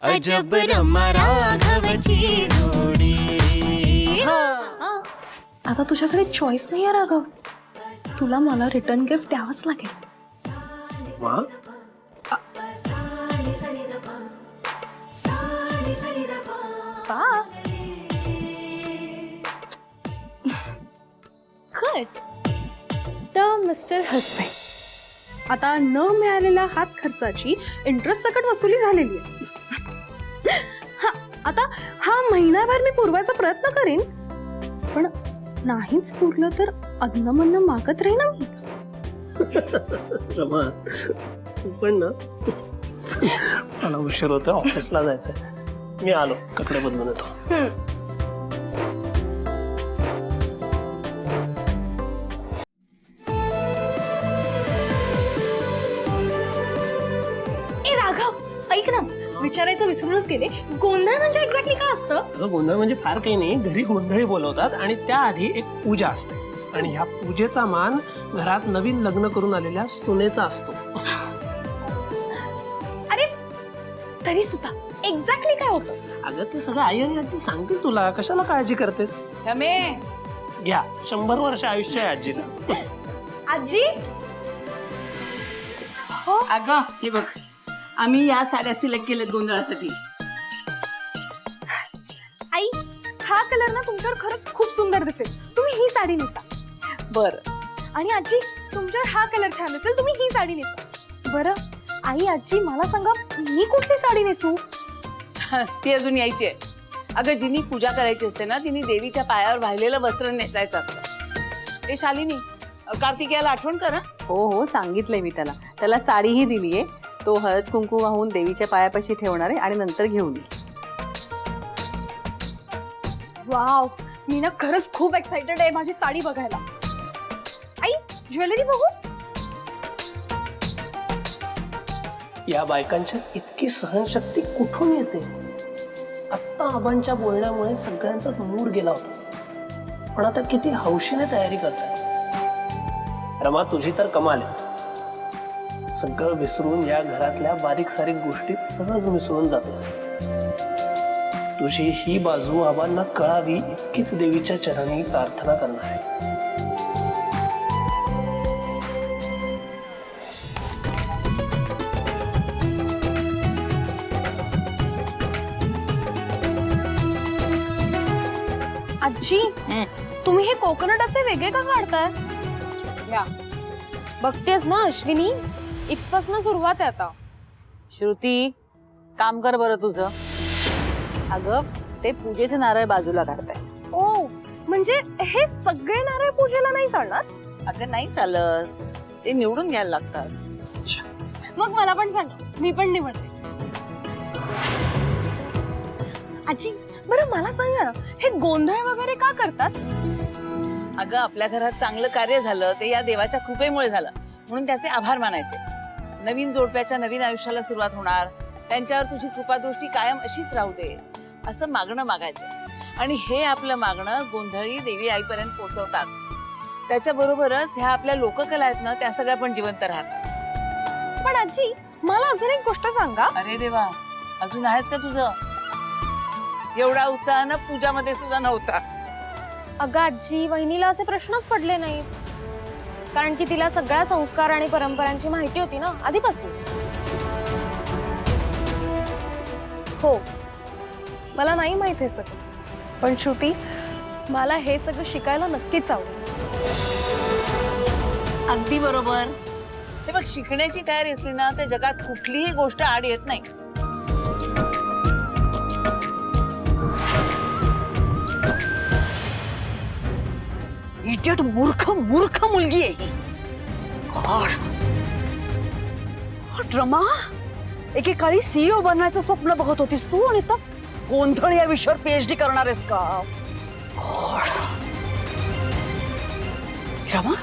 अजब रमा राघवची जोडी. आता तुझ्याकडे चॉईस नाही आहे राघव, तुला मला रिटर्न गिफ्ट द्यावंच लागेल. तर मिस्टर हसबँड, आता न मिळालेल्या हात खर्चाची इंटरेस्ट सकट वसुली झालेली आहे. आता हा महिनाभर मी पुरवायचा प्रयत्न करीन, पण नाहीच पुरलं तर अधनं मागत राहीन ना मी. रमा, तू पण ना, मला उशीर होतं, ऑफिसला जायचंय. मी आलो, कपडे बदलून येतो. ए राघव, ऐक ना, विचारायचं विसरूनच गेले, गोंधळ म्हणजे एक्झॅक्टली काय असतं? अगं, गोंधळ म्हणजे फार काही नाही. घरी गोंधळी बोलवतात आणि त्याआधी एक पूजा असते, आणि ह्या पूजेचा मान घरात नवीन लग्न करून आलेल्या सुनेचा असतो. अरे तरी सुद्धा एक्झॅक्टली काय होतं? अगं, ते सगळं आई आणि आजी सांगतील तुला, कशाला काळजी करतेस? घ्या, 100 वर्ष आयुष्य आहे आजीला. आजी, अगं हे बघ, आम्ही या साड्या सिलेक्ट केल्यात गोंधळासाठी. आई, हा कलर ना तुमच्यावर खरंच खूप सुंदर दिसेल, तुम्ही ही साडी नेसा. बरं. आणि आजी, तुमच्यावर हा कलर छान दिसेल, तुम्ही ही साडी नेसा. बरं आई, आजी मला सांगा, मी कुठली साडी नेसू? ती अजून यायची आहे. अगं, जिनी पूजा करायची असते ना, तिने देवीच्या पायावर वाहिलेलं वस्त्र नेसायचं असतं. ए शालिनी, कार्तिकेयाला आठवण कर. हो हो, सांगितलंय मी त्याला. त्याला साडीही दिलीये. तो हळद कुंकू वाहून देवीच्या पायापाशी ठेवणार आहे आणि नंतर घेऊन येईल. वाव, मी ना खरंच खूप एक्साइटेड आहे माझी साडी बघायला. आई, ज्वेलरी बघू. या बायकांची इतकी सहनशक्ती कुठून येते? आत्ता आबांच्या बोलण्यामुळे सगळ्यांचाच मूड गेला होता, पण आता किती हौशीने तयारी करताय. रमा, तुझी तर कमाल आहे. सगळं विसरून या घरातल्या बारीक सारीक गोष्टीत सहज मिसळून जातेस. तुझी ही बाजू आबांना कळावी इतकीच देवीच्या चरणी प्रार्थना करणार आहे. आजी, तुम्ही हे कोकोनट असे वेगळे का काढताय? बघतेस ना अश्विनी, इथपासून सुरुवात आहे आता. श्रुती, काम कर बरं तुझं. अगं, ते पूजेचे नारळ बाजूला काढताय. ओ, म्हणजे हे सगळे नारळ पूजेला नाही चालणार? अगं नाही चालत, ते निवडून घ्यायला लागतात. मग मला पण सांगा, मी पण निवडते. आजी, बरं मला सांगा ना, हे गोंधळ वगैरे का करतात? अगं, आपल्या घरात चांगलं कार्य झालं ते या देवाच्या कृपेमुळे झालं, म्हणून त्याचे आभार मानायचे. नवीन जोडप्याच्या नवीन आयुष्याला सुरुवात होणार, त्यांच्यावर तुझी कृपादृष्टी कायम अशीच राहू दे, असं मागणं मागायचं. आणि हे आपलं मागणं गोंधळी देवी आईपर्यंत पोहोचवतात. त्याच्याबरोबरच ह्या आपल्या लोककला आहेत ना, त्या सगळ्या पण जिवंत राहतात. पण आजी, मला अजून एक गोष्ट सांगा. अरे देवा, अजून आहेस का तुझं? एवढा उत्साह ना पूजामध्ये सुद्धा नव्हता. अगं आजी, वहिनीला असे प्रश्नच पडले नाहीत, कारण की तिला सगळ्या संस्कार आणि परंपरांची माहिती होती ना आधीपासून. हो, मला नाही माहित हे सगळं, पण श्रुती, मला हे सगळं शिकायला नक्कीच आवडेल. अगदी बरोबर. ते बघ, शिकण्याची तयारी असली ना, त्या जगात कुठलीही गोष्ट आड येत नाही. इडियट, मूर्ख मूर्ख मुलगी आहे ही. गॉड, रमा, एकेकाळी सीईओ बनण्याचं स्वप्न बघत होतीस तू, आणि आता गोंधळ या विषयावर पीएचडी करणार आहेस का? गॉड, रमा,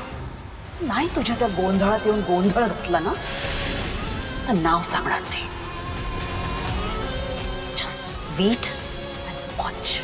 नाही तुझ्या त्या गोंधळात येऊन गोंधळ घातला ना, तर नाव सांगणार नाही. Just wait and watch.